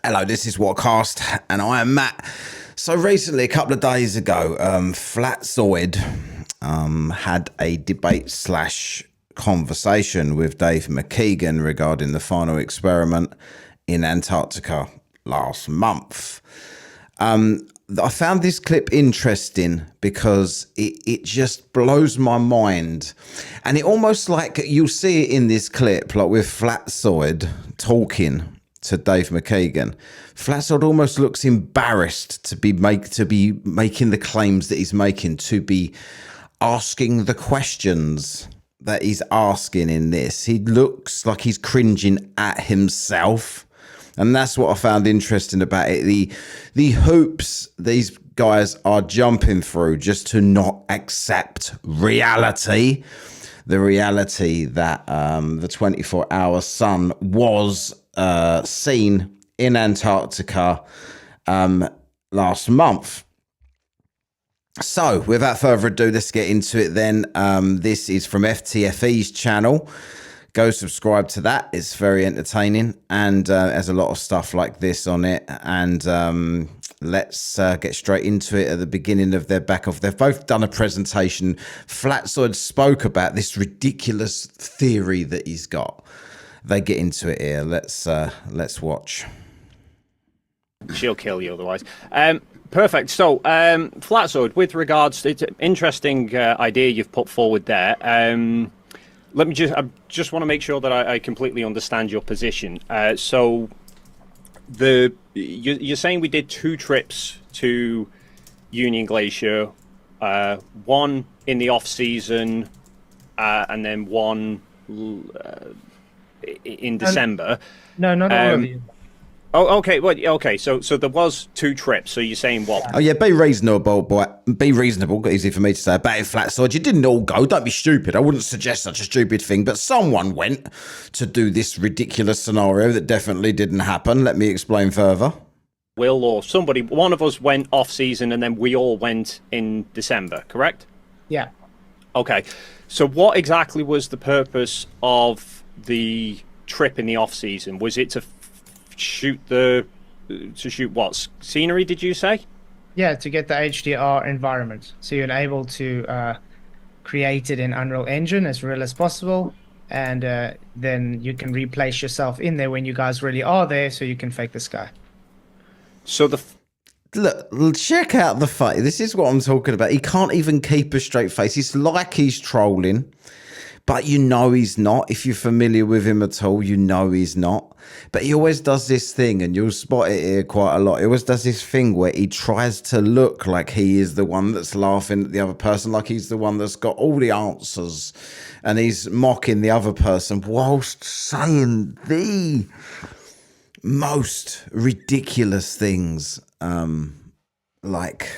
Hello, this is Whatcast, and I am Matt. So recently, a couple of days ago, Flatzoid had a debate / conversation with Dave McKeegan regarding the final experiment in Antarctica last month. I found this clip interesting because it just blows my mind. And it almost like you'll see it in this clip, like with Flatzoid talking to Dave McKeegan. Flatzoid almost looks embarrassed to be making the claims that he's making, to be asking the questions that he's asking in this. He looks like he's cringing at himself. And that's what I found interesting about it. The hoops these guys are jumping through just to not accept reality. The reality that the 24-hour sun was seen in Antarctica last month. So without further ado, let's get into it then. This is from FTFE's channel. Go subscribe to that. It's very entertaining and has a lot of stuff like this on it. And let's get straight into it at the beginning of their back off. They've both done a presentation. Flatzoid spoke about this ridiculous theory that he's got. They get into it here. Let's watch. She'll kill you otherwise. Perfect. So, Flatzoid, with regards to, it's an interesting idea you've put forward there. I just want to make sure that I completely understand your position. So, you're saying we did 2 trips to Union Glacier, one in the off season, and then one in December. No, not all of you. Oh, okay. Well, okay. So there was 2 trips. So you're saying what? Oh yeah, be reasonable, boy. Be reasonable. Easy for me to say about it, Flatzoid. You didn't all go. Don't be stupid. I wouldn't suggest such a stupid thing, but someone went to do this ridiculous scenario that definitely didn't happen. Let me explain further. Will or somebody, one of us went off season, and then we all went in December. Correct? Yeah. Okay. So what exactly was the purpose of the trip in the off season? Was it to shoot what scenery, did you say? Yeah, to get the HDR environment, so you're able to create it in Unreal Engine as real as possible, and then you can replace yourself in there when you guys really are there, so you can fake the sky. So Look, check out the face. This is what I'm talking about. He can't even keep a straight face. It's like he's trolling, but you know he's not. If you're familiar with him at all, you know he's not. But he always does this thing, and you'll spot it here quite a lot. He always does this thing where he tries to look like he is the one that's laughing at the other person, like he's the one that's got all the answers, and he's mocking the other person whilst saying the most ridiculous things, like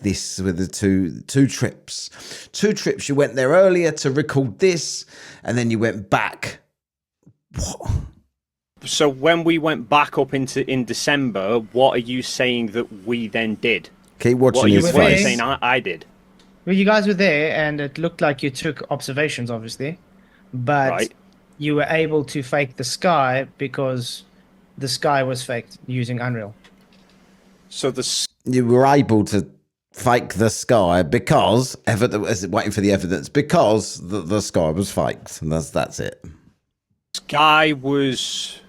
this with the two trips. 2 trips. You went there earlier to record this, and then you went back. What? So when we went back up in December, what are you saying that we then did? Keep watching his face. What are you saying I did? Well, you guys were there, and it looked like you took observations, obviously, but you were able to fake the sky because the sky was faked using Unreal. So you were able to fake the sky because waiting for the evidence, because the sky was faked, and that's it. Sky was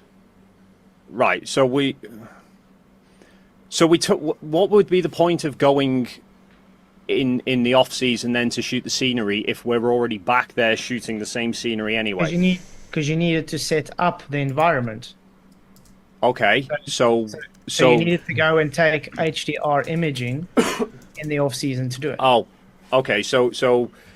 right. So we took. What would be the point of going in the off season then to shoot the scenery if we're already back there shooting the same scenery anyway? Because you needed to set up the environment. Okay, so you needed to go and take HDR imaging in the off season to do it. Oh, okay. So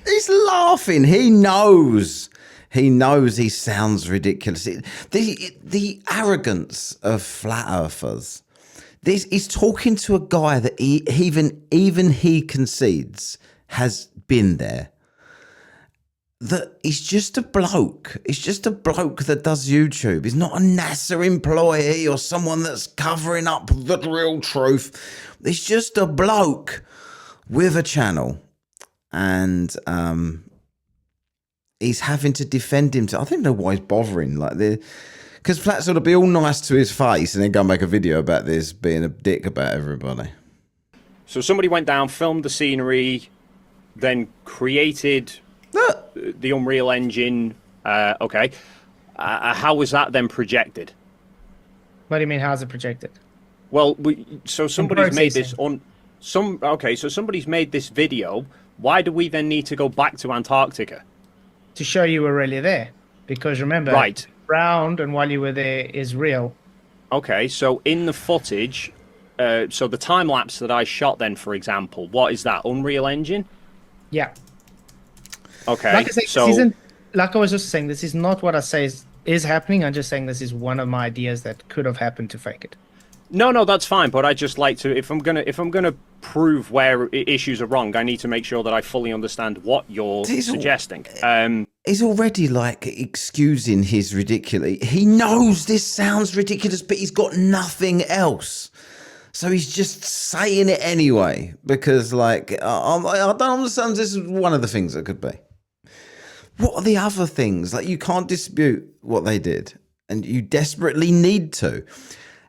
he's laughing. He knows. He knows he sounds ridiculous. The arrogance of flat earthers. He's talking to a guy that even he concedes has been there. That he's just a bloke. He's just a bloke that does YouTube. He's not a NASA employee or someone that's covering up the real truth. He's just a bloke with a channel, and he's having to defend himself. I don't know why he's bothering. Like, Because Flatzoid will be all nice to his face and then go and make a video about this, being a dick about everybody. So somebody went down, filmed the scenery, then created the Unreal Engine. Okay. How was that then projected? What do you mean, how's it projected? Well, so somebody's made this on some. Okay, so somebody's made this video. Why do we then need to go back to Antarctica? To show you were really there. Because remember, Right. Round and while you were there is real. Okay, so in the footage, so the time lapse that I shot then, for example, what is that? Unreal Engine? Yeah. Okay, Like I say, so this isn't, like I was just saying, this is not what I say is happening. I'm just saying this is one of my ideas that could have happened to fake it. no, that's fine. But I just like to, if I'm gonna prove where issues are wrong, I need to make sure that I fully understand what you're suggesting. He's already like excusing his ridiculous. He knows this sounds ridiculous, but he's got nothing else. So he's just saying it anyway because, like, I don't understand. This is one of the things that could be. What are the other things? Like, you can't dispute what they did, and you desperately need to.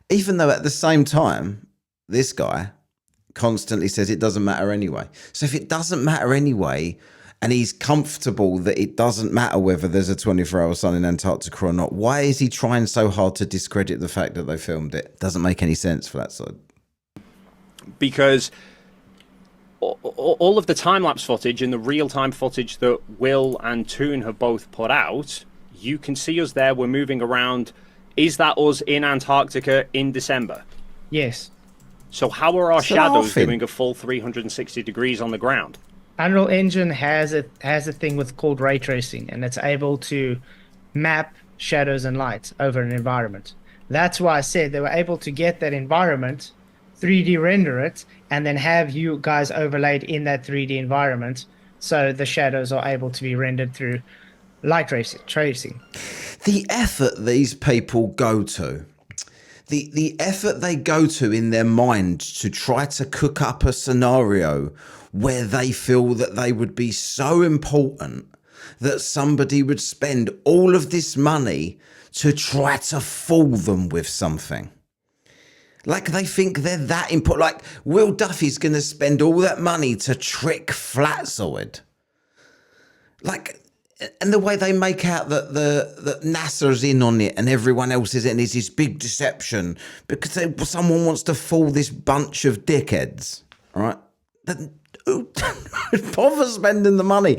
Even though at the same time, this guy constantly says it doesn't matter anyway. So if it doesn't matter anyway, and he's comfortable that it doesn't matter whether there's a 24-hour sun in Antarctica or not, why is he trying so hard to discredit the fact that they filmed it? Doesn't make any sense for that side. Because all of the time-lapse footage and the real-time footage that Will and Toon have both put out, you can see us there, we're moving around. Is that us in Antarctica in December? Yes. So how are our shadows doing a full 360 degrees on the ground? Unreal Engine has a thing with called ray tracing, and it's able to map shadows and light over an environment. That's why I said they were able to get that environment, 3D render it, and then have you guys overlaid in that 3D environment, so the shadows are able to be rendered through light tracing. The effort these people go to, the effort they go to in their mind to try to cook up a scenario where they feel that they would be so important that somebody would spend all of this money to try to fool them with something. Like they think they're that important. Like Will Duffy's going to spend all that money to trick Flatzoid. Like, and the way they make out that NASA's in on it and everyone else is in is this big deception because someone wants to fool this bunch of dickheads, right? Who bother spending the money?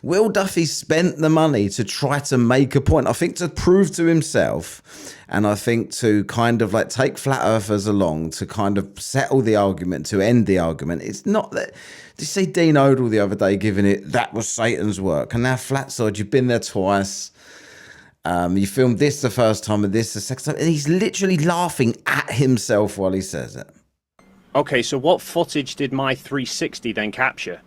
Will Duffy spent the money to try to make a point. I think to prove to himself, and I think to kind of like take flat earthers along to kind of settle the argument, to end the argument. It's not that. Did you see Dean Odell the other day giving it that was Satan's work? And now Flatzoid, you've been there twice. You filmed this the first time and this the second time, and he's literally laughing at himself while he says it. Okay, so what footage did my 360 then capture?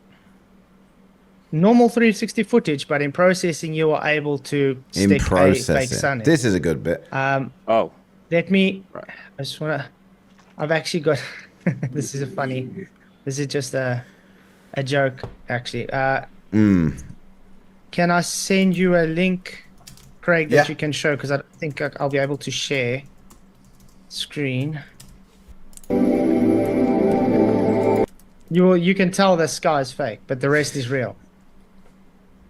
Normal 360 footage, but in processing you are able to stick a fake sun in. This is a good bit. Let me. Right. I just wanna. I've actually got. This is This is just a joke, actually. Can I send you a link, Craig, that you can show? Because I don't think I'll be able to share screen. You can tell the sky is fake, but the rest is real.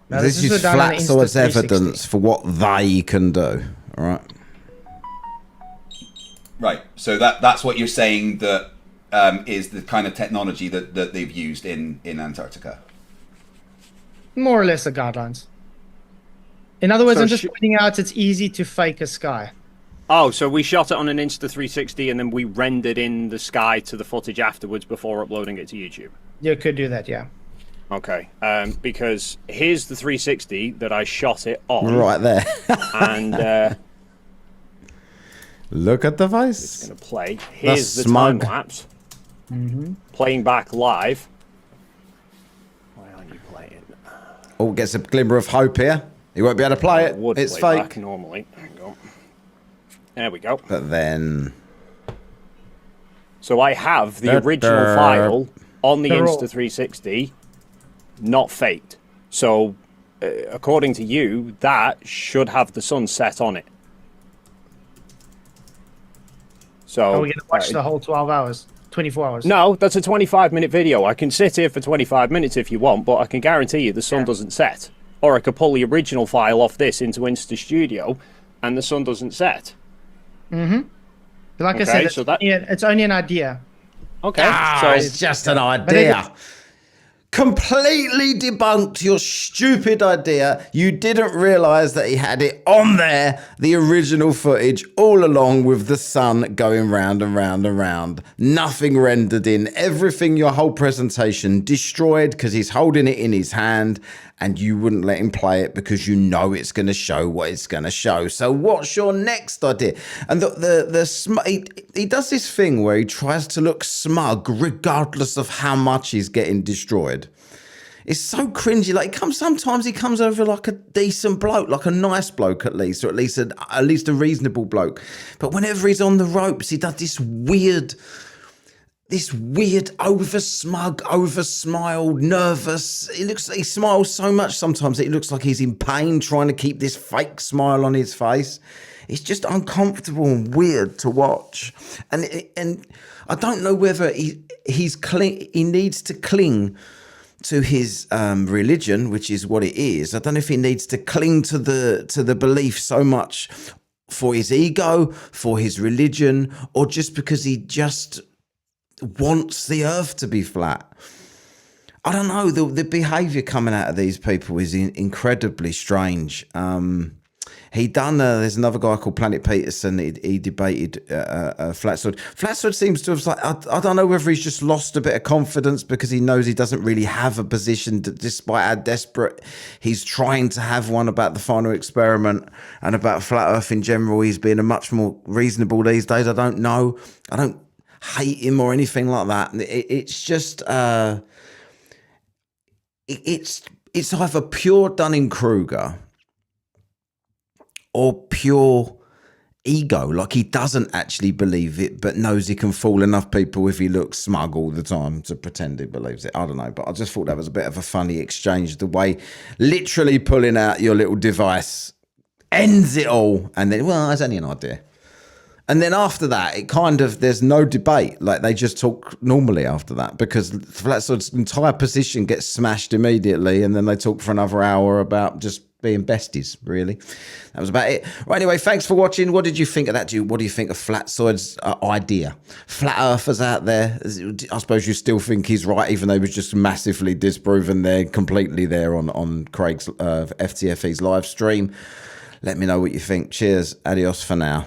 Now, this is Flatzoid's evidence for what they can do. All right. Right. So that's what you're saying that is the kind of technology that they've used in Antarctica. More or less the guidelines. In other words, So I'm just pointing out it's easy to fake a sky. Oh, so we shot it on an Insta360 and then we rendered in the sky to the footage afterwards before uploading it to YouTube. You could do that, yeah. Okay, because here's the 360 that I shot it on. Right there. And look at the it's face. going to play. Here's the smug. time lapse. Playing back live. Why aren't you playing? Oh, gets a glimmer of hope here. He won't be able to play it. Would It's play fake. back normally. Hang on. There we go. But then. So I have the original file on the Insta360, not faked. So, according to you, that should have the sun set on it. So Are we going to watch the whole 12 hours? 24 hours? No, that's a 25-minute video. I can sit here for 25 minutes if you want, but I can guarantee you the sun doesn't set. Or I could pull the original file off this into Insta Studio, and the sun doesn't set. Mm-hmm. Like I said, it's only an idea. Okay. So it's just an idea. Completely debunked your stupid idea. You didn't realize that he had it on there, the original footage, all along with the sun going round and round and round. Nothing rendered in. Everything, your whole presentation destroyed because he's holding it in his hand and you wouldn't let him play it because you know it's going to show what it's going to show. So what's your next idea? And he does this thing where he tries to look smug regardless of how much he's getting destroyed. It's so cringy. Like sometimes he comes over like a decent bloke, like a nice bloke at least, or at least a reasonable bloke. But whenever he's on the ropes, he does this weird over smug, over smiled, nervous. He smiles so much sometimes that it looks like he's in pain trying to keep this fake smile on his face. It's just uncomfortable and weird to watch. And I don't know whether he needs to cling to his religion, which is what it is. I don't know if he needs to cling to the belief so much for his ego, for his religion, or just because he just wants the earth to be flat. I don't know. The behavior coming out of these people is incredibly strange. There's another guy called Planet Peterson. He debated Flatzoid. Flatzoid seems to have, I don't know whether he's just lost a bit of confidence because he knows he doesn't really have a position, despite how desperate he's trying to have one about the final experiment and about flat Earth in general. He's being a much more reasonable these days. I don't know. I don't hate him or anything like that. It's just it's either pure Dunning-Kruger or pure ego. Like he doesn't actually believe it, but knows he can fool enough people if he looks smug all the time to pretend he believes it. I don't know, but I just thought that was a bit of a funny exchange, the way literally pulling out your little device ends it all, and then, well, it's only an idea. And then after that, there's no debate. Like they just talk normally after that because Flatzoid's entire position gets smashed immediately. And then they talk for another hour about just being besties, really. That was about it. Right, anyway, thanks for watching. What did you think of that? What do you think of Flatzoid's idea? Flat Earthers out there, I suppose you still think he's right, even though he was just massively disproven there, completely there on Craig's FTFE's live stream. Let me know what you think. Cheers. Adios for now.